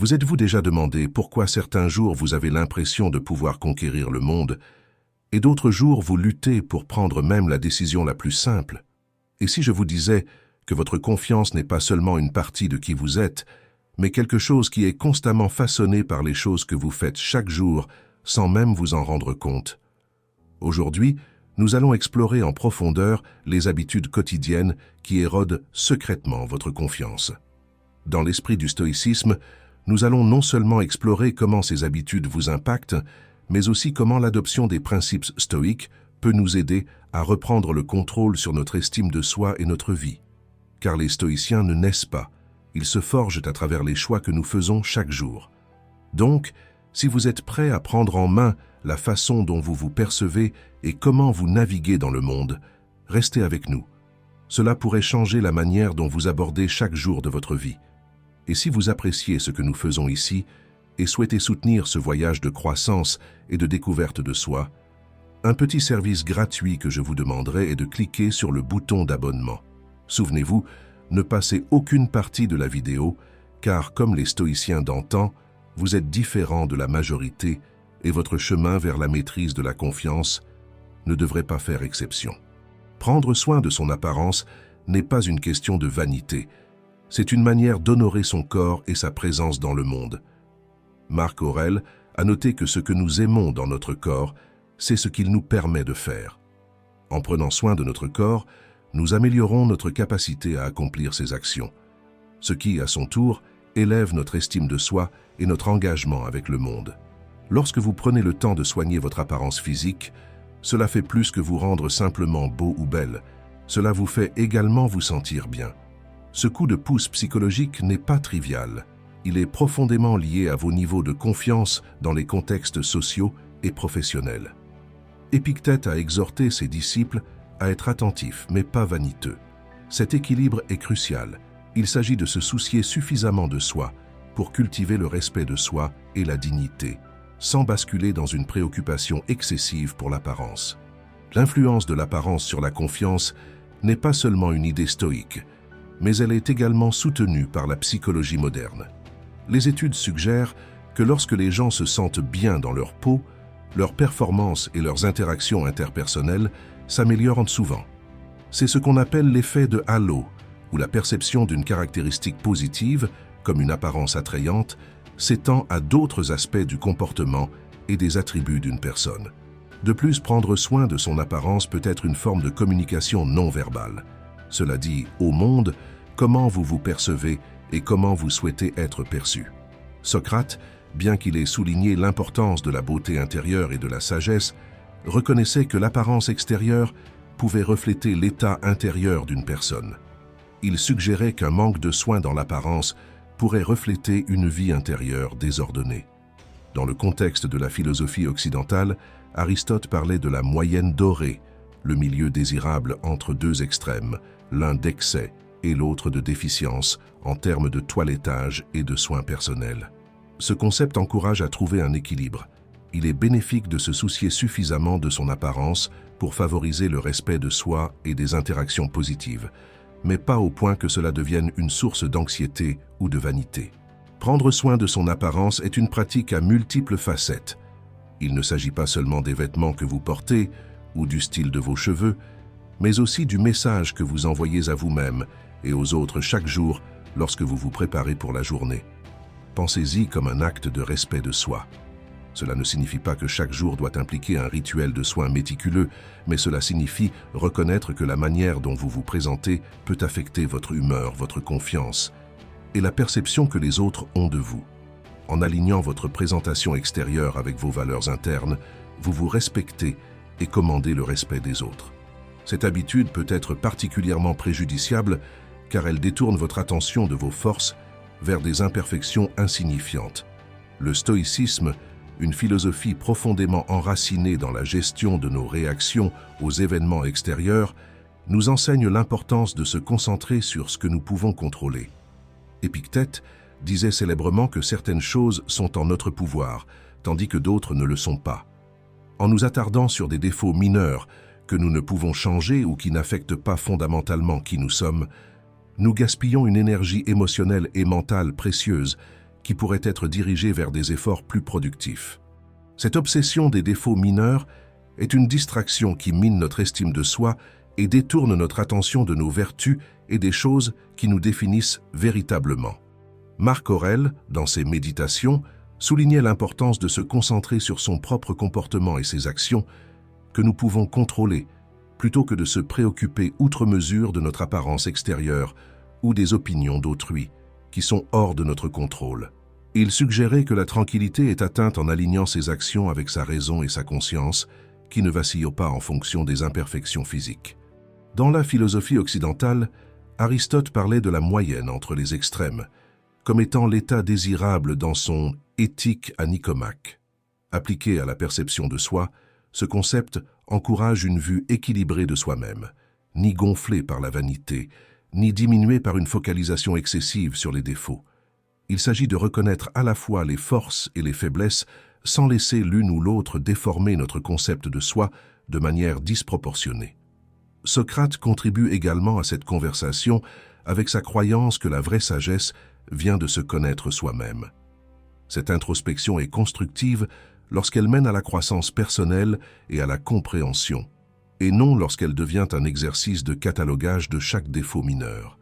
Vous êtes-vous déjà demandé pourquoi certains jours vous avez l'impression de pouvoir conquérir le monde et d'autres jours vous luttez pour prendre même la décision la plus simple? Et si je vous disais que votre confiance n'est pas seulement une partie de qui vous êtes, mais quelque chose qui est constamment façonné par les choses que vous faites chaque jour sans même vous en rendre compte? Aujourd'hui, nous allons explorer en profondeur les habitudes quotidiennes qui érodent secrètement votre confiance. Dans l'esprit du stoïcisme, nous allons non seulement explorer comment ces habitudes vous impactent, mais aussi comment l'adoption des principes stoïques peut nous aider à reprendre le contrôle sur notre estime de soi et notre vie. Car les stoïciens ne naissent pas, ils se forgent à travers les choix que nous faisons chaque jour. Donc, si vous êtes prêt à prendre en main la façon dont vous vous percevez et comment vous naviguez dans le monde, restez avec nous. Cela pourrait changer la manière dont vous abordez chaque jour de votre vie. Et si vous appréciez ce que nous faisons ici et souhaitez soutenir ce voyage de croissance et de découverte de soi, un petit service gratuit que je vous demanderai est de cliquer sur le bouton d'abonnement. Souvenez-vous, ne passez aucune partie de la vidéo, car comme les stoïciens d'antan, vous êtes différent de la majorité et votre chemin vers la maîtrise de la confiance ne devrait pas faire exception. Prendre soin de son apparence n'est pas une question de vanité, c'est une manière d'honorer son corps et sa présence dans le monde. Marc Aurèle a noté que ce que nous aimons dans notre corps, c'est ce qu'il nous permet de faire. En prenant soin de notre corps, nous améliorons notre capacité à accomplir ces actions, ce qui, à son tour, élève notre estime de soi et notre engagement avec le monde. Lorsque vous prenez le temps de soigner votre apparence physique, cela fait plus que vous rendre simplement beau ou belle, cela vous fait également vous sentir bien. Ce coup de pouce psychologique n'est pas trivial, il est profondément lié à vos niveaux de confiance dans les contextes sociaux et professionnels. Épictète a exhorté ses disciples à être attentifs mais pas vaniteux. Cet équilibre est crucial, il s'agit de se soucier suffisamment de soi pour cultiver le respect de soi et la dignité, sans basculer dans une préoccupation excessive pour l'apparence. L'influence de l'apparence sur la confiance n'est pas seulement une idée stoïque, mais elle est également soutenue par la psychologie moderne. Les études suggèrent que lorsque les gens se sentent bien dans leur peau, leurs performances et leurs interactions interpersonnelles s'améliorent souvent. C'est ce qu'on appelle l'effet de halo, où la perception d'une caractéristique positive, comme une apparence attrayante, s'étend à d'autres aspects du comportement et des attributs d'une personne. De plus, prendre soin de son apparence peut être une forme de communication non verbale. Cela dit au monde comment vous vous percevez et comment vous souhaitez être perçu. Socrate, bien qu'il ait souligné l'importance de la beauté intérieure et de la sagesse, reconnaissait que l'apparence extérieure pouvait refléter l'état intérieur d'une personne. Il suggérait qu'un manque de soin dans l'apparence pourrait refléter une vie intérieure désordonnée. Dans le contexte de la philosophie occidentale, Aristote parlait de la moyenne dorée, le milieu désirable entre deux extrêmes, l'un d'excès et l'autre de déficience en termes de toilettage et de soins personnels. Ce concept encourage à trouver un équilibre. Il est bénéfique de se soucier suffisamment de son apparence pour favoriser le respect de soi et des interactions positives, mais pas au point que cela devienne une source d'anxiété ou de vanité. Prendre soin de son apparence est une pratique à multiples facettes. Il ne s'agit pas seulement des vêtements que vous portez ou du style de vos cheveux, mais aussi du message que vous envoyez à vous-même et aux autres chaque jour lorsque vous vous préparez pour la journée. Pensez-y comme un acte de respect de soi. Cela ne signifie pas que chaque jour doit impliquer un rituel de soins méticuleux, mais cela signifie reconnaître que la manière dont vous vous présentez peut affecter votre humeur, votre confiance et la perception que les autres ont de vous. En alignant votre présentation extérieure avec vos valeurs internes, vous vous respectez et commandez le respect des autres. Cette habitude peut être particulièrement préjudiciable car elle détourne votre attention de vos forces vers des imperfections insignifiantes. Le stoïcisme, une philosophie profondément enracinée dans la gestion de nos réactions aux événements extérieurs, nous enseigne l'importance de se concentrer sur ce que nous pouvons contrôler. Épictète disait célèbrement que certaines choses sont en notre pouvoir, tandis que d'autres ne le sont pas. En nous attardant sur des défauts mineurs que nous ne pouvons changer ou qui n'affectent pas fondamentalement qui nous sommes, nous gaspillons une énergie émotionnelle et mentale précieuse qui pourraient être dirigés vers des efforts plus productifs. Cette obsession des défauts mineurs est une distraction qui mine notre estime de soi et détourne notre attention de nos vertus et des choses qui nous définissent véritablement. Marc Aurèle, dans ses Méditations, soulignait l'importance de se concentrer sur son propre comportement et ses actions que nous pouvons contrôler, plutôt que de se préoccuper outre mesure de notre apparence extérieure ou des opinions d'autrui, qui sont hors de notre contrôle. Il suggérait que la tranquillité est atteinte en alignant ses actions avec sa raison et sa conscience, qui ne vacillent pas en fonction des imperfections physiques. Dans la philosophie occidentale, Aristote parlait de la moyenne entre les extrêmes, comme étant l'état désirable dans son « Éthique à Nicomaque ». Appliqué à la perception de soi, ce concept encourage une vue équilibrée de soi-même, ni gonflée par la vanité, ni diminuée par une focalisation excessive sur les défauts. Il s'agit de reconnaître à la fois les forces et les faiblesses sans laisser l'une ou l'autre déformer notre concept de soi de manière disproportionnée. Socrate contribue également à cette conversation avec sa croyance que la vraie sagesse vient de se connaître soi-même. Cette introspection est constructive lorsqu'elle mène à la croissance personnelle et à la compréhension, et non lorsqu'elle devient un exercice de catalogage de chaque défaut mineur.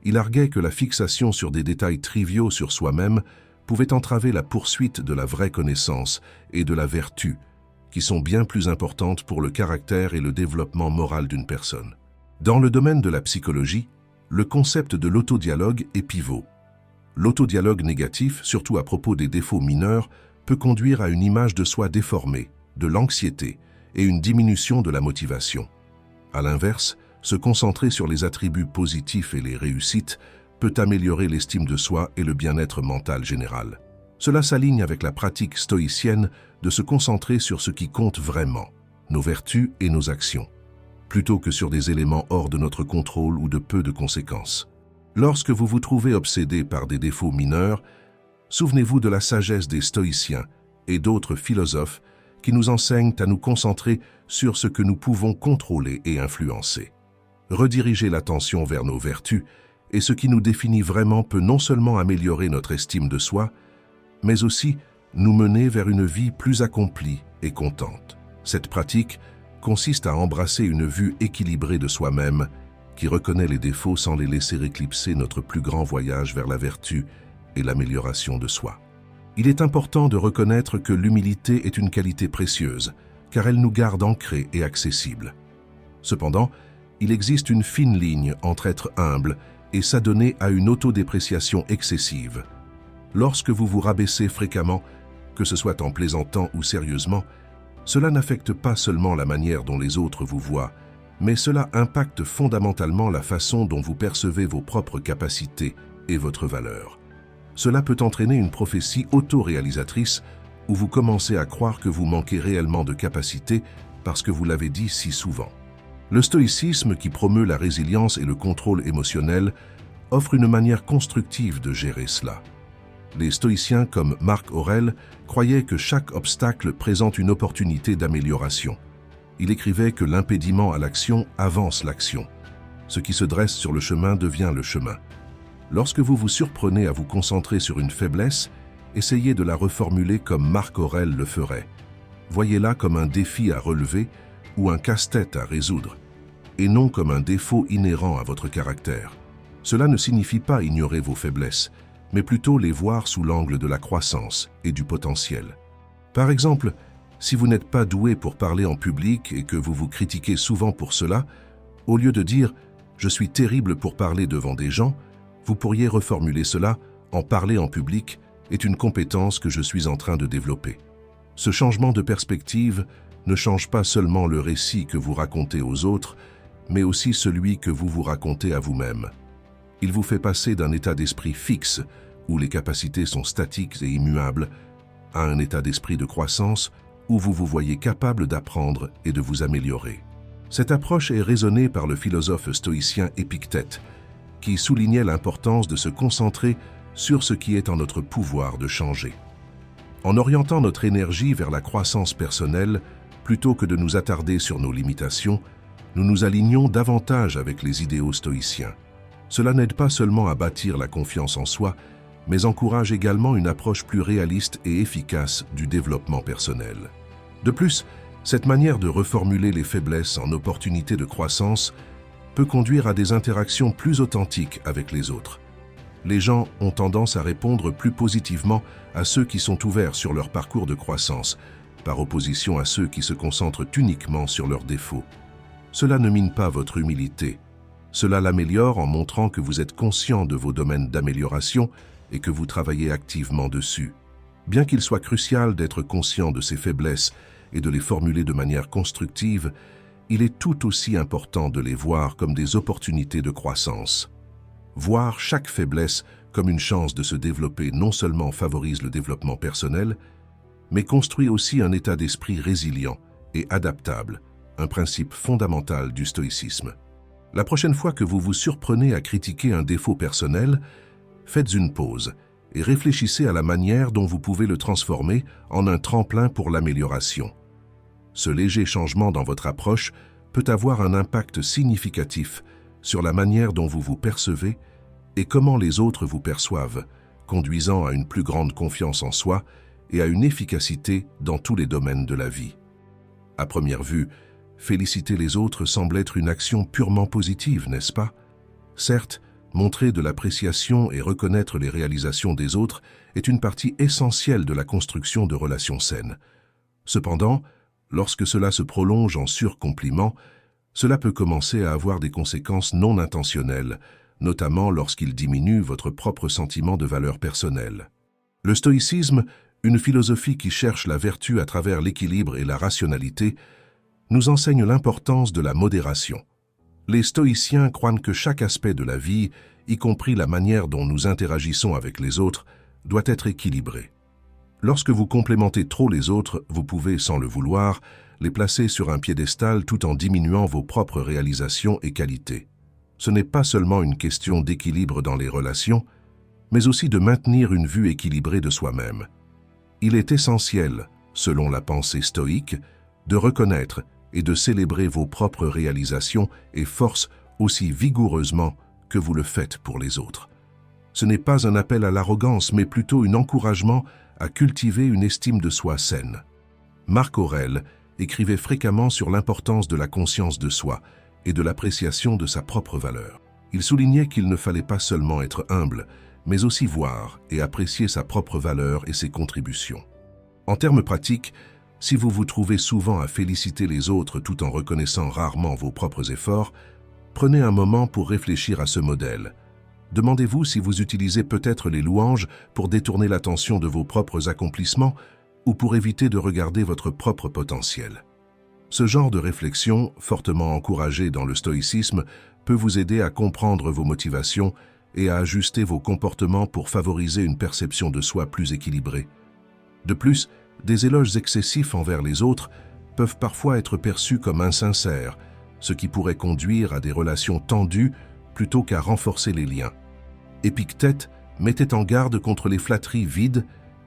Il arguait que la fixation sur des détails triviaux sur soi-même pouvait entraver la poursuite de la vraie connaissance et de la vertu, qui sont bien plus importantes pour le caractère et le développement moral d'une personne. Dans le domaine de la psychologie, le concept de l'autodialogue est pivot. L'autodialogue négatif, surtout à propos des défauts mineurs, peut conduire à une image de soi déformée, de l'anxiété et une diminution de la motivation. À l'inverse, se concentrer sur les attributs positifs et les réussites peut améliorer l'estime de soi et le bien-être mental général. Cela s'aligne avec la pratique stoïcienne de se concentrer sur ce qui compte vraiment, nos vertus et nos actions, plutôt que sur des éléments hors de notre contrôle ou de peu de conséquences. Lorsque vous vous trouvez obsédé par des défauts mineurs, souvenez-vous de la sagesse des stoïciens et d'autres philosophes qui nous enseignent à nous concentrer sur ce que nous pouvons contrôler et influencer. Rediriger l'attention vers nos vertus et ce qui nous définit vraiment peut non seulement améliorer notre estime de soi, mais aussi nous mener vers une vie plus accomplie et contente. Cette pratique consiste à embrasser une vue équilibrée de soi-même qui reconnaît les défauts sans les laisser éclipser notre plus grand voyage vers la vertu et l'amélioration de soi. Il est important de reconnaître que l'humilité est une qualité précieuse, car elle nous garde ancrés et accessibles. Cependant, il existe une fine ligne entre être humble et s'adonner à une autodépréciation excessive. Lorsque vous vous rabaissez fréquemment, que ce soit en plaisantant ou sérieusement, cela n'affecte pas seulement la manière dont les autres vous voient, mais cela impacte fondamentalement la façon dont vous percevez vos propres capacités et votre valeur. Cela peut entraîner une prophétie autoréalisatrice où vous commencez à croire que vous manquez réellement de capacités parce que vous l'avez dit si souvent. Le stoïcisme, qui promeut la résilience et le contrôle émotionnel, offre une manière constructive de gérer cela. Les stoïciens comme Marc Aurèle croyaient que chaque obstacle présente une opportunité d'amélioration. Il écrivait que l'impédiment à l'action avance l'action. Ce qui se dresse sur le chemin devient le chemin. Lorsque vous vous surprenez à vous concentrer sur une faiblesse, essayez de la reformuler comme Marc Aurèle le ferait. Voyez-la comme un défi à relever ou un casse-tête à résoudre, et non comme un défaut inhérent à votre caractère. Cela ne signifie pas ignorer vos faiblesses, mais plutôt les voir sous l'angle de la croissance et du potentiel. Par exemple, si vous n'êtes pas doué pour parler en public et que vous vous critiquez souvent pour cela, au lieu de dire « je suis terrible pour parler devant des gens », vous pourriez reformuler cela en « parler en public est une compétence que je suis en train de développer ». Ce changement de perspective ne change pas seulement le récit que vous racontez aux autres, mais aussi celui que vous vous racontez à vous-même. Il vous fait passer d'un état d'esprit fixe, où les capacités sont statiques et immuables, à un état d'esprit de croissance, où vous vous voyez capable d'apprendre et de vous améliorer. Cette approche est raisonnée par le philosophe stoïcien Épictète, qui soulignait l'importance de se concentrer sur ce qui est en notre pouvoir de changer. En orientant notre énergie vers la croissance personnelle, plutôt que de nous attarder sur nos limitations, nous nous alignons davantage avec les idéaux stoïciens. Cela n'aide pas seulement à bâtir la confiance en soi, mais encourage également une approche plus réaliste et efficace du développement personnel. De plus, cette manière de reformuler les faiblesses en opportunités de croissance peut conduire à des interactions plus authentiques avec les autres. Les gens ont tendance à répondre plus positivement à ceux qui sont ouverts sur leur parcours de croissance, par opposition à ceux qui se concentrent uniquement sur leurs défauts. Cela ne mine pas votre humilité. Cela l'améliore en montrant que vous êtes conscient de vos domaines d'amélioration et que vous travaillez activement dessus. Bien qu'il soit crucial d'être conscient de ses faiblesses et de les formuler de manière constructive, il est tout aussi important de les voir comme des opportunités de croissance. Voir chaque faiblesse comme une chance de se développer non seulement favorise le développement personnel, mais construit aussi un état d'esprit résilient et adaptable, un principe fondamental du stoïcisme. La prochaine fois que vous vous surprenez à critiquer un défaut personnel, faites une pause et réfléchissez à la manière dont vous pouvez le transformer en un tremplin pour l'amélioration. Ce léger changement dans votre approche peut avoir un impact significatif sur la manière dont vous vous percevez et comment les autres vous perçoivent, conduisant à une plus grande confiance en soi et à une efficacité dans tous les domaines de la vie. À première vue, féliciter les autres semble être une action purement positive, n'est-ce pas? Certes, montrer de l'appréciation et reconnaître les réalisations des autres est une partie essentielle de la construction de relations saines. Cependant, lorsque cela se prolonge en surcompliment, cela peut commencer à avoir des conséquences non intentionnelles, notamment lorsqu'il diminue votre propre sentiment de valeur personnelle. Le stoïcisme, une philosophie qui cherche la vertu à travers l'équilibre et la rationalité, nous enseigne l'importance de la modération. Les stoïciens croient que chaque aspect de la vie, y compris la manière dont nous interagissons avec les autres, doit être équilibré. Lorsque vous complémentez trop les autres, vous pouvez, sans le vouloir, les placer sur un piédestal tout en diminuant vos propres réalisations et qualités. Ce n'est pas seulement une question d'équilibre dans les relations, mais aussi de maintenir une vue équilibrée de soi-même. Il est essentiel, selon la pensée stoïque, de reconnaître et de célébrer vos propres réalisations et forces aussi vigoureusement que vous le faites pour les autres. Ce n'est pas un appel à l'arrogance, mais plutôt un encouragement à cultiver une estime de soi saine. Marc Aurèle écrivait fréquemment sur l'importance de la conscience de soi et de l'appréciation de sa propre valeur. Il soulignait qu'il ne fallait pas seulement être humble, mais aussi voir et apprécier sa propre valeur et ses contributions. En termes pratiques, si vous vous trouvez souvent à féliciter les autres tout en reconnaissant rarement vos propres efforts, prenez un moment pour réfléchir à ce modèle. Demandez-vous si vous utilisez peut-être les louanges pour détourner l'attention de vos propres accomplissements ou pour éviter de regarder votre propre potentiel. Ce genre de réflexion, fortement encouragée dans le stoïcisme, peut vous aider à comprendre vos motivations et à ajuster vos comportements pour favoriser une perception de soi plus équilibrée. De plus, des éloges excessifs envers les autres peuvent parfois être perçus comme insincères, ce qui pourrait conduire à des relations tendues plutôt qu'à renforcer les liens. Épictète mettait en garde contre les flatteries vides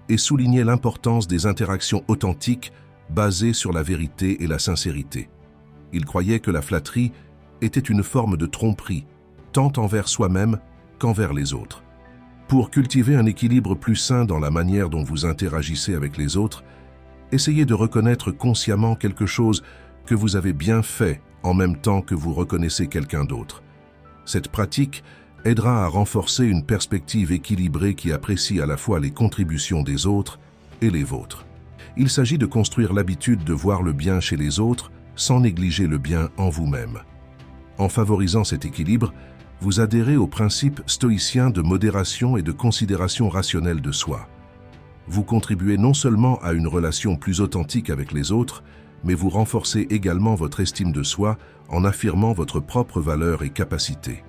et soulignait l'importance des interactions authentiques basées sur la vérité et la sincérité. Il croyait que la flatterie était une forme de tromperie, tant envers soi-même qu'envers les autres. Pour cultiver un équilibre plus sain dans la manière dont vous interagissez avec les autres, essayez de reconnaître consciemment quelque chose que vous avez bien fait en même temps que vous reconnaissez quelqu'un d'autre. Cette pratique aidera à renforcer une perspective équilibrée qui apprécie à la fois les contributions des autres et les vôtres. Il s'agit de construire l'habitude de voir le bien chez les autres sans négliger le bien en vous-même. En favorisant cet équilibre, vous adhérez au principe stoïcien de modération et de considération rationnelle de soi. Vous contribuez non seulement à une relation plus authentique avec les autres, mais vous renforcez également votre estime de soi en affirmant votre propre valeur et capacité.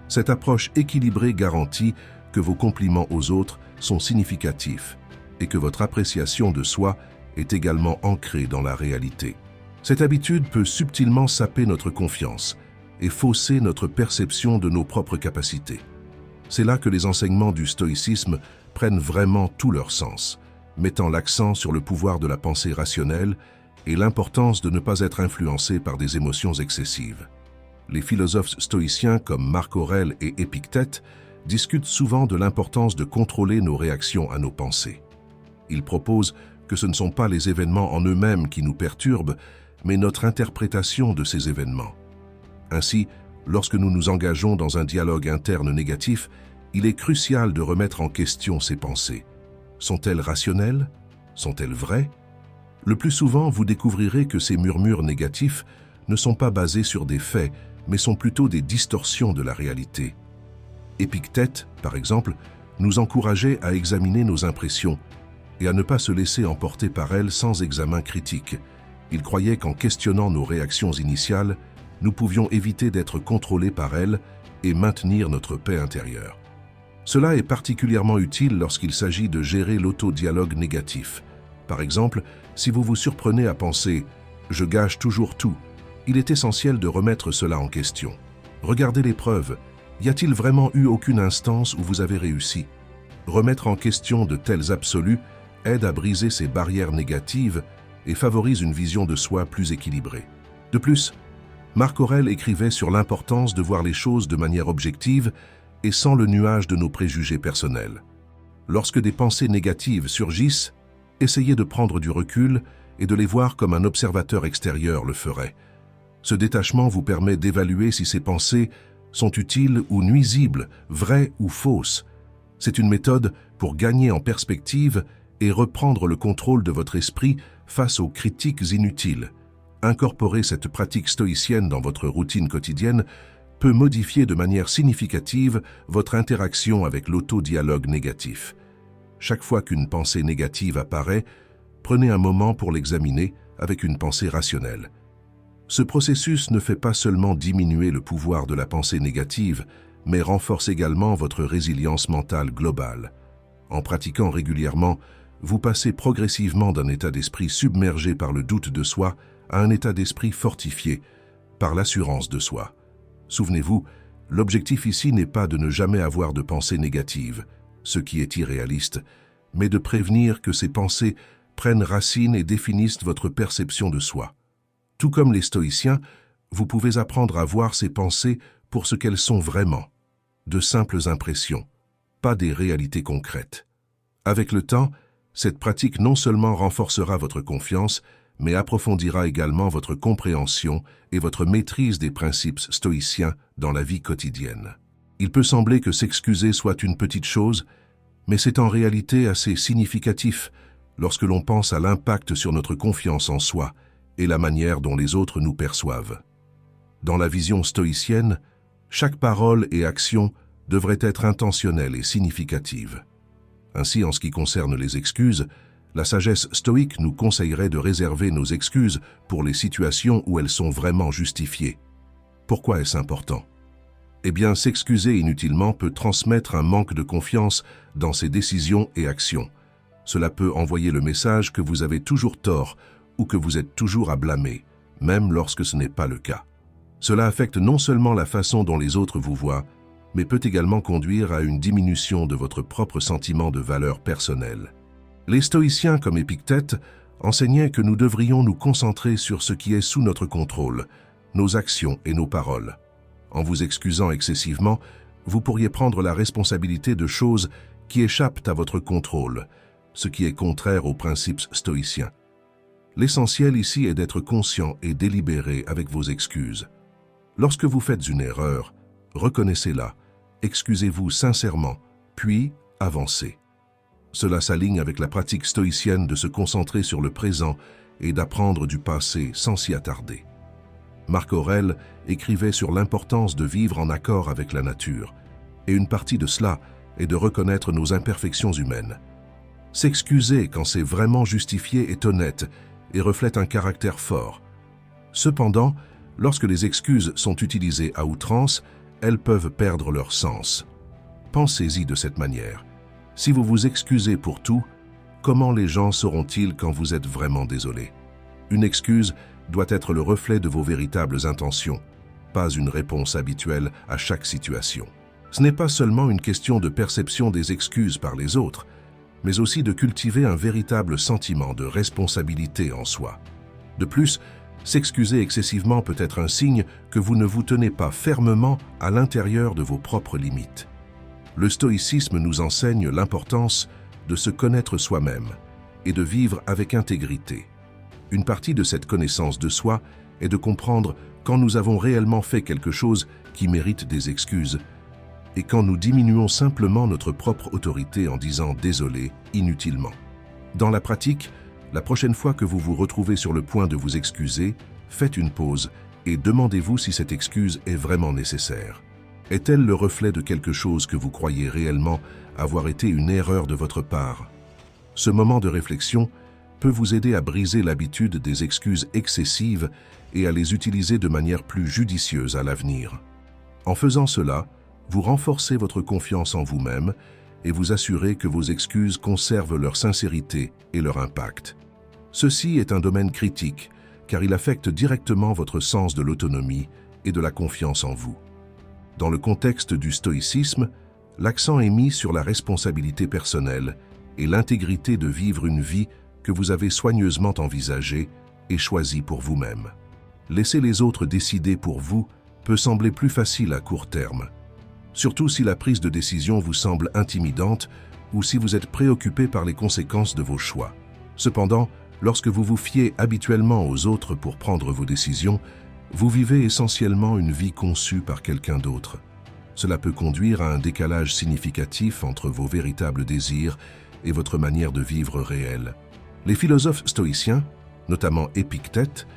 Cette approche équilibrée garantit que vos compliments aux autres sont significatifs et que votre appréciation de soi est également ancrée dans la réalité. Cette habitude peut subtilement saper notre confiance et fausser notre perception de nos propres capacités. C'est là que les enseignements du stoïcisme prennent vraiment tout leur sens, mettant l'accent sur le pouvoir de la pensée rationnelle et l'importance de ne pas être influencé par des émotions excessives. Les philosophes stoïciens comme Marc Aurèle et Épictète discutent souvent de l'importance de contrôler nos réactions à nos pensées. Ils proposent que ce ne sont pas les événements en eux-mêmes qui nous perturbent, mais notre interprétation de ces événements. Ainsi, lorsque nous nous engageons dans un dialogue interne négatif, il est crucial de remettre en question ces pensées. Sont-elles rationnelles? Sont-elles vraies? Le plus souvent, vous découvrirez que ces murmures négatifs ne sont pas basés sur des faits, mais sont plutôt des distorsions de la réalité. Épictète, par exemple, nous encourageait à examiner nos impressions et à ne pas se laisser emporter par elles sans examen critique. Il croyait qu'en questionnant nos réactions initiales, nous pouvions éviter d'être contrôlés par elles et maintenir notre paix intérieure. Cela est particulièrement utile lorsqu'il s'agit de gérer l'autodialogue négatif. Par exemple, si vous vous surprenez à penser « je gâche toujours tout », il est essentiel de remettre cela en question. Regardez les preuves. Y a-t-il vraiment eu aucune instance où vous avez réussi? Remettre en question de tels absolus aide à briser ces barrières négatives et favorise une vision de soi plus équilibrée. De plus, Marc Aurèle écrivait sur l'importance de voir les choses de manière objective et sans le nuage de nos préjugés personnels. Lorsque des pensées négatives surgissent, essayez de prendre du recul et de les voir comme un observateur extérieur le ferait. Ce détachement vous permet d'évaluer si ces pensées sont utiles ou nuisibles, vraies ou fausses. C'est une méthode pour gagner en perspective et reprendre le contrôle de votre esprit face aux critiques inutiles. Incorporer cette pratique stoïcienne dans votre routine quotidienne peut modifier de manière significative votre interaction avec l'autodialogue négatif. Chaque fois qu'une pensée négative apparaît, prenez un moment pour l'examiner avec une pensée rationnelle. Ce processus ne fait pas seulement diminuer le pouvoir de la pensée négative, mais renforce également votre résilience mentale globale. En pratiquant régulièrement, vous passez progressivement d'un état d'esprit submergé par le doute de soi à un état d'esprit fortifié par l'assurance de soi. Souvenez-vous, l'objectif ici n'est pas de ne jamais avoir de pensées négatives, ce qui est irréaliste, mais de prévenir que ces pensées prennent racine et définissent votre perception de soi. Tout comme les stoïciens, vous pouvez apprendre à voir ces pensées pour ce qu'elles sont vraiment, de simples impressions, pas des réalités concrètes. Avec le temps, cette pratique non seulement renforcera votre confiance, mais approfondira également votre compréhension et votre maîtrise des principes stoïciens dans la vie quotidienne. Il peut sembler que s'excuser soit une petite chose, mais c'est en réalité assez significatif lorsque l'on pense à l'impact sur notre confiance en soi et la manière dont les autres nous perçoivent. Dans la vision stoïcienne, chaque parole et action devrait être intentionnelle et significative. Ainsi, en ce qui concerne les excuses, la sagesse stoïque nous conseillerait de réserver nos excuses pour les situations où elles sont vraiment justifiées. Pourquoi est-ce important? Eh bien, s'excuser inutilement peut transmettre un manque de confiance dans ses décisions et actions. Cela peut envoyer le message que vous avez toujours tort ou que vous êtes toujours à blâmer, même lorsque ce n'est pas le cas. Cela affecte non seulement la façon dont les autres vous voient, mais peut également conduire à une diminution de votre propre sentiment de valeur personnelle. Les stoïciens comme Épictète enseignaient que nous devrions nous concentrer sur ce qui est sous notre contrôle, nos actions et nos paroles. En vous excusant excessivement, vous pourriez prendre la responsabilité de choses qui échappent à votre contrôle, ce qui est contraire aux principes stoïciens. L'essentiel ici est d'être conscient et délibéré avec vos excuses. Lorsque vous faites une erreur, reconnaissez-la, excusez-vous sincèrement, puis avancez. Cela s'aligne avec la pratique stoïcienne de se concentrer sur le présent et d'apprendre du passé sans s'y attarder. Marc Aurèle écrivait sur l'importance de vivre en accord avec la nature, et une partie de cela est de reconnaître nos imperfections humaines. S'excuser quand c'est vraiment justifié est honnête et reflète un caractère fort. Cependant, lorsque les excuses sont utilisées à outrance, elles peuvent perdre leur sens. Pensez-y de cette manière. Si vous vous excusez pour tout, comment les gens sauront-ils quand vous êtes vraiment désolé? Une excuse doit être le reflet de vos véritables intentions, pas une réponse habituelle à chaque situation. Ce n'est pas seulement une question de perception des excuses par les autres, mais aussi de cultiver un véritable sentiment de responsabilité en soi. De plus, s'excuser excessivement peut être un signe que vous ne vous tenez pas fermement à l'intérieur de vos propres limites. Le stoïcisme nous enseigne l'importance de se connaître soi-même et de vivre avec intégrité. Une partie de cette connaissance de soi est de comprendre quand nous avons réellement fait quelque chose qui mérite des excuses et quand nous diminuons simplement notre propre autorité en disant « désolé » inutilement. Dans la pratique, la prochaine fois que vous vous retrouvez sur le point de vous excuser, faites une pause et demandez-vous si cette excuse est vraiment nécessaire. Est-elle le reflet de quelque chose que vous croyez réellement avoir été une erreur de votre part? Ce moment de réflexion peut vous aider à briser l'habitude des excuses excessives et à les utiliser de manière plus judicieuse à l'avenir. En faisant cela, vous renforcez votre confiance en vous-même et vous assurez que vos excuses conservent leur sincérité et leur impact. Ceci est un domaine critique, car il affecte directement votre sens de l'autonomie et de la confiance en vous. Dans le contexte du stoïcisme, l'accent est mis sur la responsabilité personnelle et l'intégrité de vivre une vie que vous avez soigneusement envisagée et choisie pour vous-même. Laisser les autres décider pour vous peut sembler plus facile à court terme, surtout si la prise de décision vous semble intimidante ou si vous êtes préoccupé par les conséquences de vos choix. Cependant, lorsque vous vous fiez habituellement aux autres pour prendre vos décisions, vous vivez essentiellement une vie conçue par quelqu'un d'autre. Cela peut conduire à un décalage significatif entre vos véritables désirs et votre manière de vivre réelle. Les philosophes stoïciens, notamment Épictète,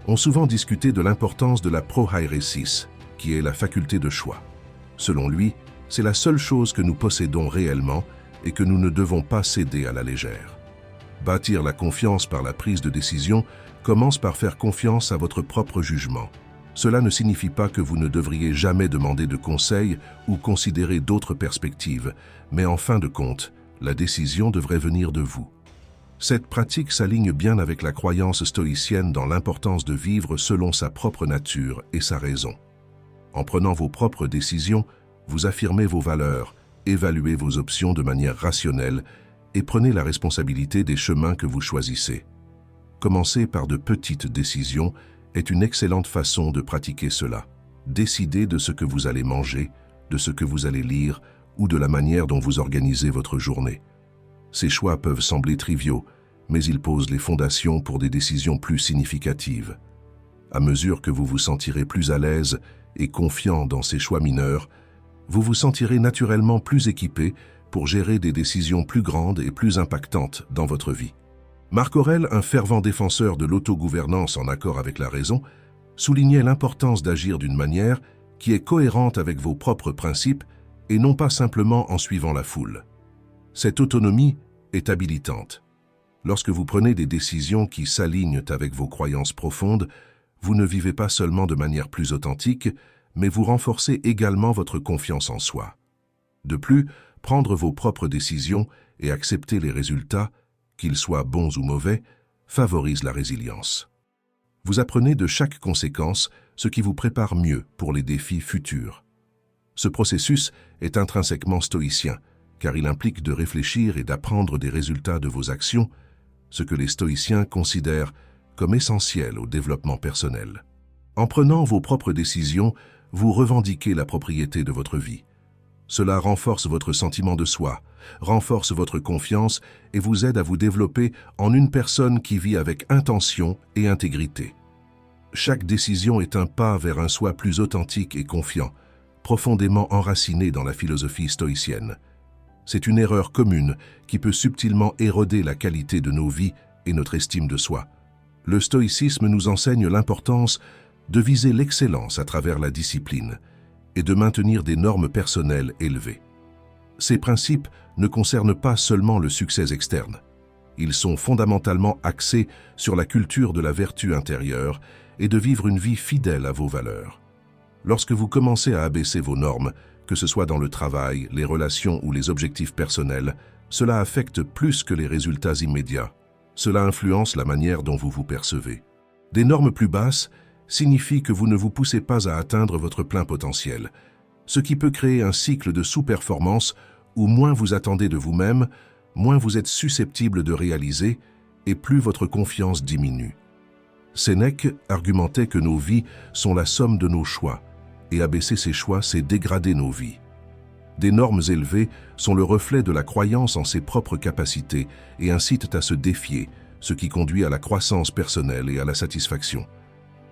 ont souvent discuté de l'importance de la prohairesis, qui est la faculté de choix. Selon lui, c'est la seule chose que nous possédons réellement et que nous ne devons pas céder à la légère. Bâtir la confiance par la prise de décision commence par faire confiance à votre propre jugement. Cela ne signifie pas que vous ne devriez jamais demander de conseils ou considérer d'autres perspectives, mais en fin de compte, la décision devrait venir de vous. Cette pratique s'aligne bien avec la croyance stoïcienne dans l'importance de vivre selon sa propre nature et sa raison. En prenant vos propres décisions, vous affirmez vos valeurs, évaluez vos options de manière rationnelle et prenez la responsabilité des chemins que vous choisissez. Commencer par de petites décisions est une excellente façon de pratiquer cela. Décidez de ce que vous allez manger, de ce que vous allez lire ou de la manière dont vous organisez votre journée. Ces choix peuvent sembler triviaux, mais ils posent les fondations pour des décisions plus significatives. À mesure que vous vous sentirez plus à l'aise et confiant dans ces choix mineurs, vous vous sentirez naturellement plus équipé pour gérer des décisions plus grandes et plus impactantes dans votre vie. Marc Aurèle, un fervent défenseur de l'autogouvernance en accord avec la raison, soulignait l'importance d'agir d'une manière qui est cohérente avec vos propres principes et non pas simplement en suivant la foule. Cette autonomie est habilitante. Lorsque vous prenez des décisions qui s'alignent avec vos croyances profondes, vous ne vivez pas seulement de manière plus authentique, mais vous renforcez également votre confiance en soi. De plus, prendre vos propres décisions et accepter les résultats, qu'ils soient bons ou mauvais, favorise la résilience. Vous apprenez de chaque conséquence ce qui vous prépare mieux pour les défis futurs. Ce processus est intrinsèquement stoïcien, car il implique de réfléchir et d'apprendre des résultats de vos actions, ce que les stoïciens considèrent comme essentiel au développement personnel. En prenant vos propres décisions, vous revendiquez la propriété de votre vie. Cela renforce votre sentiment de soi, renforce votre confiance et vous aide à vous développer en une personne qui vit avec intention et intégrité. Chaque décision est un pas vers un soi plus authentique et confiant, profondément enraciné dans la philosophie stoïcienne. C'est une erreur commune qui peut subtilement éroder la qualité de nos vies et notre estime de soi. Le stoïcisme nous enseigne l'importance de viser l'excellence à travers la discipline et de maintenir des normes personnelles élevées. Ces principes ne concernent pas seulement le succès externe. Ils sont fondamentalement axés sur la culture de la vertu intérieure et de vivre une vie fidèle à vos valeurs. Lorsque vous commencez à abaisser vos normes, que ce soit dans le travail, les relations ou les objectifs personnels, cela affecte plus que les résultats immédiats. Cela influence la manière dont vous vous percevez. Des normes plus basses signifient que vous ne vous poussez pas à atteindre votre plein potentiel, ce qui peut créer un cycle de sous-performance où moins vous attendez de vous-même, moins vous êtes susceptible de réaliser et plus votre confiance diminue. Sénèque argumentait que nos vies sont la somme de nos choix, et abaisser ces choix, c'est dégrader nos vies. Des normes élevées sont le reflet de la croyance en ses propres capacités et incitent à se défier, ce qui conduit à la croissance personnelle et à la satisfaction.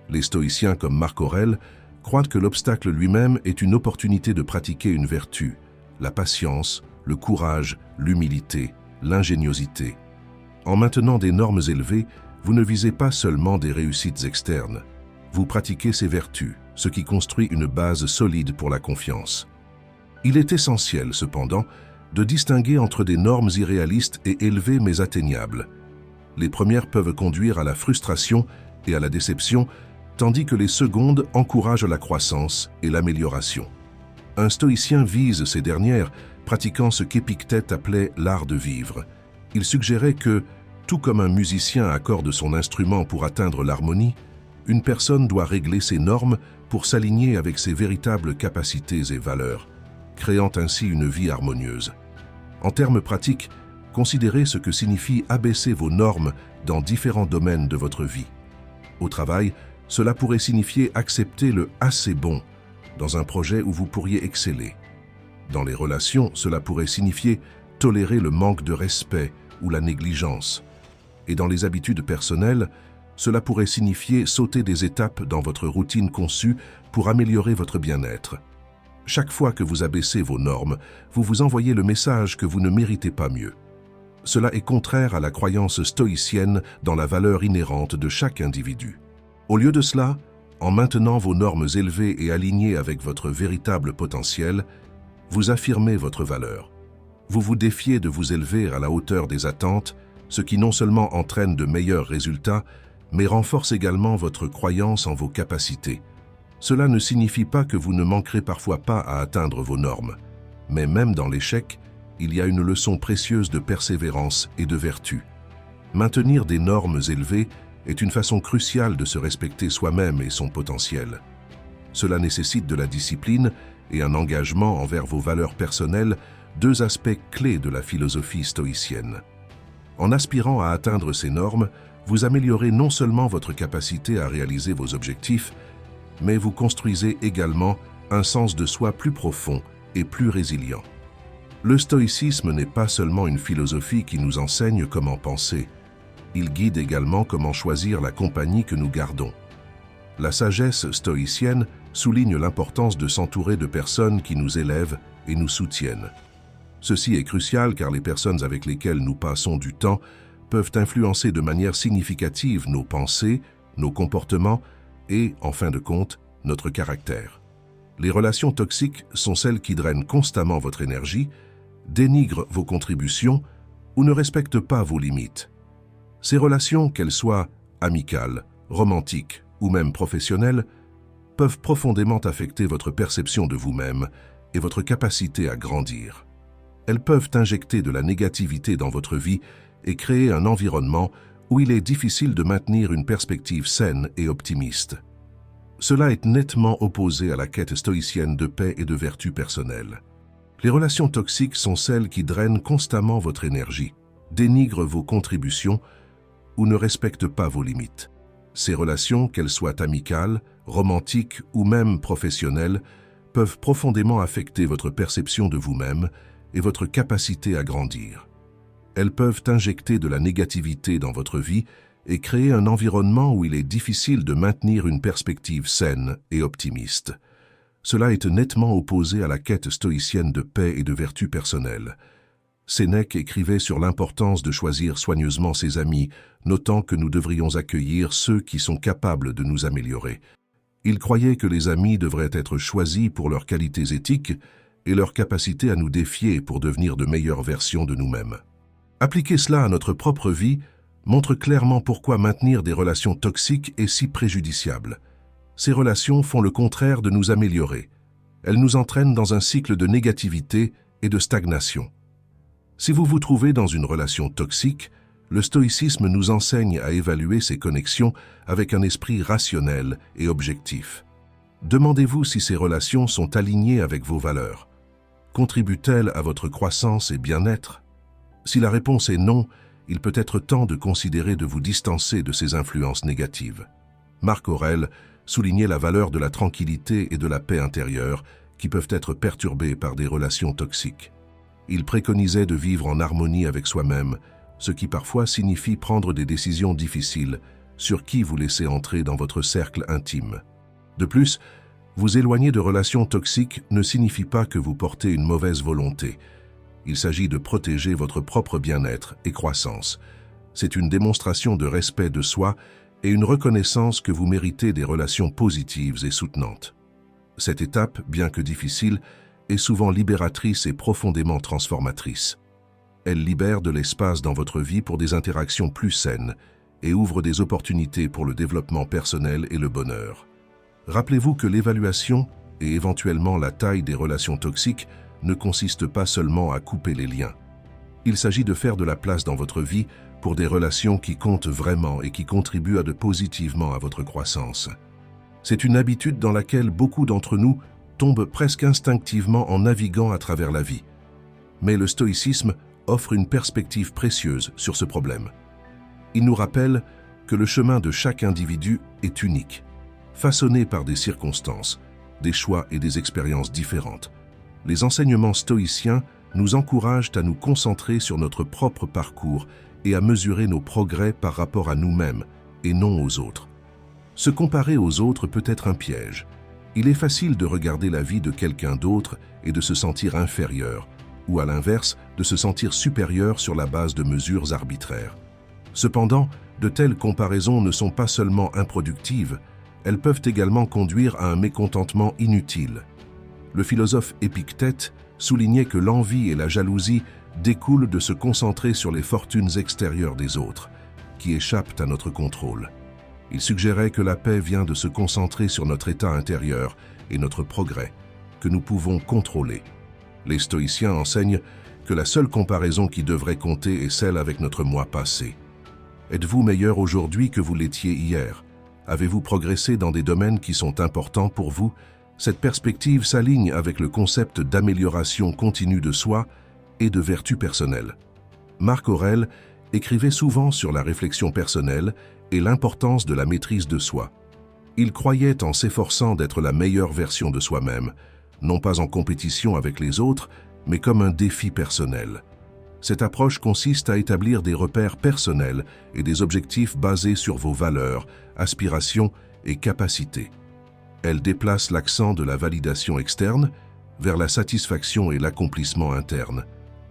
Les stoïciens comme Marc Aurèle croient que l'obstacle lui-même est une opportunité de pratiquer une vertu, la patience, le courage, l'humilité, l'ingéniosité. En maintenant des normes élevées, vous ne visez pas seulement des réussites externes. Vous pratiquez ces vertus, ce qui construit une base solide pour la confiance. Il est essentiel, cependant, de distinguer entre des normes irréalistes et élevées mais atteignables. Les premières peuvent conduire à la frustration et à la déception, tandis que les secondes encouragent la croissance et l'amélioration. Un stoïcien vise ces dernières, pratiquant ce qu'Épictète appelait l'art de vivre. Il suggérait que, tout comme un musicien accorde son instrument pour atteindre l'harmonie, une personne doit régler ses normes pour s'aligner avec ses véritables capacités et valeurs, créant ainsi une vie harmonieuse. En termes pratiques, considérez ce que signifie abaisser vos normes dans différents domaines de votre vie. Au travail, cela pourrait signifier accepter le « assez bon » dans un projet où vous pourriez exceller. Dans les relations, cela pourrait signifier tolérer le manque de respect ou la négligence. Et dans les habitudes personnelles, cela pourrait signifier sauter des étapes dans votre routine conçue pour améliorer votre bien-être. Chaque fois que vous abaissez vos normes, vous vous envoyez le message que vous ne méritez pas mieux. Cela est contraire à la croyance stoïcienne dans la valeur inhérente de chaque individu. Au lieu de cela, en maintenant vos normes élevées et alignées avec votre véritable potentiel, vous affirmez votre valeur. Vous vous défiez de vous élever à la hauteur des attentes, ce qui non seulement entraîne de meilleurs résultats, mais renforce également votre croyance en vos capacités. Cela ne signifie pas que vous ne manquerez parfois pas à atteindre vos normes, mais même dans l'échec, il y a une leçon précieuse de persévérance et de vertu. Maintenir des normes élevées est une façon cruciale de se respecter soi-même et son potentiel. Cela nécessite de la discipline et un engagement envers vos valeurs personnelles, deux aspects clés de la philosophie stoïcienne. En aspirant à atteindre ces normes, vous améliorez non seulement votre capacité à réaliser vos objectifs, mais vous construisez également un sens de soi plus profond et plus résilient. Le stoïcisme n'est pas seulement une philosophie qui nous enseigne comment penser, il guide également comment choisir la compagnie que nous gardons. La sagesse stoïcienne souligne l'importance de s'entourer de personnes qui nous élèvent et nous soutiennent. Ceci est crucial car les personnes avec lesquelles nous passons du temps peuvent influencer de manière significative nos pensées, nos comportements et, en fin de compte, notre caractère. Les relations toxiques sont celles qui drainent constamment votre énergie, dénigrent vos contributions ou ne respectent pas vos limites. Ces relations, qu'elles soient amicales, romantiques ou même professionnelles, peuvent profondément affecter votre perception de vous-même et votre capacité à grandir. Elles peuvent injecter de la négativité dans votre vie et créer un environnement où il est difficile de maintenir une perspective saine et optimiste. Cela est nettement opposé à la quête stoïcienne de paix et de vertu personnelle. Les relations toxiques sont celles qui drainent constamment votre énergie, dénigrent vos contributions ou ne respectent pas vos limites. Ces relations, qu'elles soient amicales, romantiques ou même professionnelles, peuvent profondément affecter votre perception de vous-même et votre capacité à grandir. Elles peuvent injecter de la négativité dans votre vie et créer un environnement où il est difficile de maintenir une perspective saine et optimiste. Cela est nettement opposé à la quête stoïcienne de paix et de vertu personnelle. Sénèque écrivait sur l'importance de choisir soigneusement ses amis, notant que nous devrions accueillir ceux qui sont capables de nous améliorer. Il croyait que les amis devraient être choisis pour leurs qualités éthiques et leur capacité à nous défier pour devenir de meilleures versions de nous-mêmes. Appliquer cela à notre propre vie montre clairement pourquoi maintenir des relations toxiques est si préjudiciable. Ces relations font le contraire de nous améliorer. Elles nous entraînent dans un cycle de négativité et de stagnation. Si vous vous trouvez dans une relation toxique, le stoïcisme nous enseigne à évaluer ces connexions avec un esprit rationnel et objectif. Demandez-vous si ces relations sont alignées avec vos valeurs. Contribuent-elles à votre croissance et bien-être? Si la réponse est non, il peut être temps de considérer de vous distancer de ces influences négatives. Marc Aurèle soulignait la valeur de la tranquillité et de la paix intérieure, qui peuvent être perturbés par des relations toxiques. Il préconisait de vivre en harmonie avec soi-même, ce qui parfois signifie prendre des décisions difficiles sur qui vous laissez entrer dans votre cercle intime. De plus, vous éloigner de relations toxiques ne signifie pas que vous portez une mauvaise volonté. Il s'agit de protéger votre propre bien-être et croissance. C'est une démonstration de respect de soi et une reconnaissance que vous méritez des relations positives et soutenantes. Cette étape, bien que difficile, est souvent libératrice et profondément transformatrice. Elle libère de l'espace dans votre vie pour des interactions plus saines et ouvre des opportunités pour le développement personnel et le bonheur. Rappelez-vous que l'évaluation et éventuellement la taille des relations toxiques ne consiste pas seulement à couper les liens. Il s'agit de faire de la place dans votre vie pour des relations qui comptent vraiment et qui contribuent positivement à votre croissance. C'est une habitude dans laquelle beaucoup d'entre nous tombent presque instinctivement en naviguant à travers la vie. Mais le stoïcisme offre une perspective précieuse sur ce problème. Il nous rappelle que le chemin de chaque individu est unique, façonné par des circonstances, des choix et des expériences différentes. Les enseignements stoïciens nous encouragent à nous concentrer sur notre propre parcours et à mesurer nos progrès par rapport à nous-mêmes et non aux autres. Se comparer aux autres peut être un piège. Il est facile de regarder la vie de quelqu'un d'autre et de se sentir inférieur, ou à l'inverse, de se sentir supérieur sur la base de mesures arbitraires. Cependant, de telles comparaisons ne sont pas seulement improductives, elles peuvent également conduire à un mécontentement inutile. Le philosophe Épictète soulignait que l'envie et la jalousie découlent de se concentrer sur les fortunes extérieures des autres, qui échappent à notre contrôle. Il suggérait que la paix vient de se concentrer sur notre état intérieur et notre progrès, que nous pouvons contrôler. Les stoïciens enseignent que la seule comparaison qui devrait compter est celle avec notre moi passé. Êtes-vous meilleur aujourd'hui que vous l'étiez hier? Avez-vous progressé dans des domaines qui sont importants pour vous? Cette perspective s'aligne avec le concept d'amélioration continue de soi et de vertu personnelle. Marc Aurèle écrivait souvent sur la réflexion personnelle et l'importance de la maîtrise de soi. Il croyait en s'efforçant d'être la meilleure version de soi-même, non pas en compétition avec les autres, mais comme un défi personnel. Cette approche consiste à établir des repères personnels et des objectifs basés sur vos valeurs, aspirations et capacités. Elle déplace l'accent de la validation externe vers la satisfaction et l'accomplissement interne.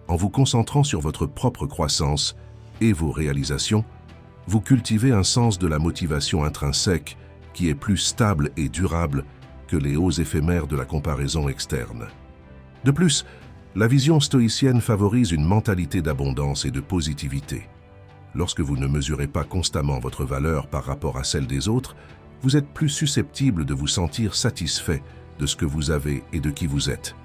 En vous concentrant sur votre propre croissance et vos réalisations, vous cultivez un sens de la motivation intrinsèque qui est plus stable et durable que les hauts éphémères de la comparaison externe. De plus, la vision stoïcienne favorise une mentalité d'abondance et de positivité. Lorsque vous ne mesurez pas constamment votre valeur par rapport à celle des autres, vous êtes plus susceptible de vous sentir satisfait de ce que vous avez et de qui vous êtes.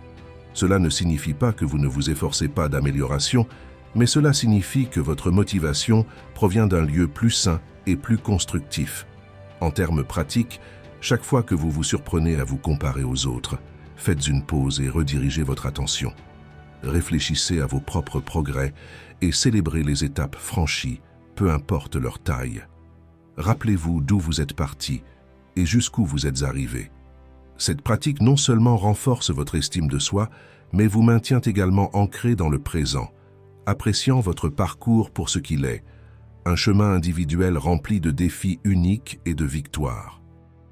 Cela ne signifie pas que vous ne vous efforcez pas d'amélioration, mais cela signifie que votre motivation provient d'un lieu plus sain et plus constructif. En termes pratiques, chaque fois que vous vous surprenez à vous comparer aux autres, faites une pause et redirigez votre attention. Réfléchissez à vos propres progrès et célébrez les étapes franchies, peu importe leur taille. Rappelez-vous d'où vous êtes parti et jusqu'où vous êtes arrivé. Cette pratique non seulement renforce votre estime de soi, mais vous maintient également ancré dans le présent, appréciant votre parcours pour ce qu'il est, un chemin individuel rempli de défis uniques et de victoires.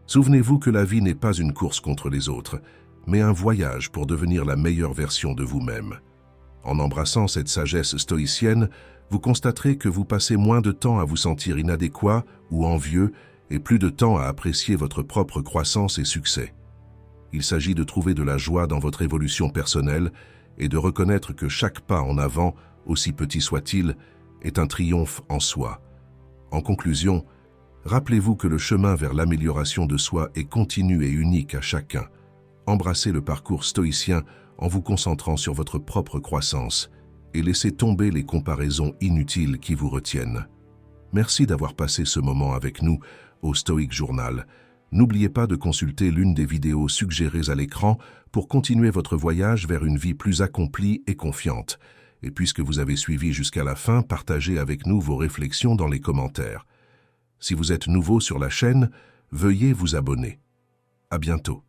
Souvenez-vous que la vie n'est pas une course contre les autres, mais un voyage pour devenir la meilleure version de vous-même. En embrassant cette sagesse stoïcienne, vous constaterez que vous passez moins de temps à vous sentir inadéquat ou envieux et plus de temps à apprécier votre propre croissance et succès. Il s'agit de trouver de la joie dans votre évolution personnelle et de reconnaître que chaque pas en avant, aussi petit soit-il, est un triomphe en soi. En conclusion, rappelez-vous que le chemin vers l'amélioration de soi est continu et unique à chacun. Embrassez le parcours stoïcien en vous concentrant sur votre propre croissance et laissez tomber les comparaisons inutiles qui vous retiennent. Merci d'avoir passé ce moment avec nous au Stoic Journal. N'oubliez pas de consulter l'une des vidéos suggérées à l'écran pour continuer votre voyage vers une vie plus accomplie et confiante. Et puisque vous avez suivi jusqu'à la fin, partagez avec nous vos réflexions dans les commentaires. Si vous êtes nouveau sur la chaîne, veuillez vous abonner. À bientôt.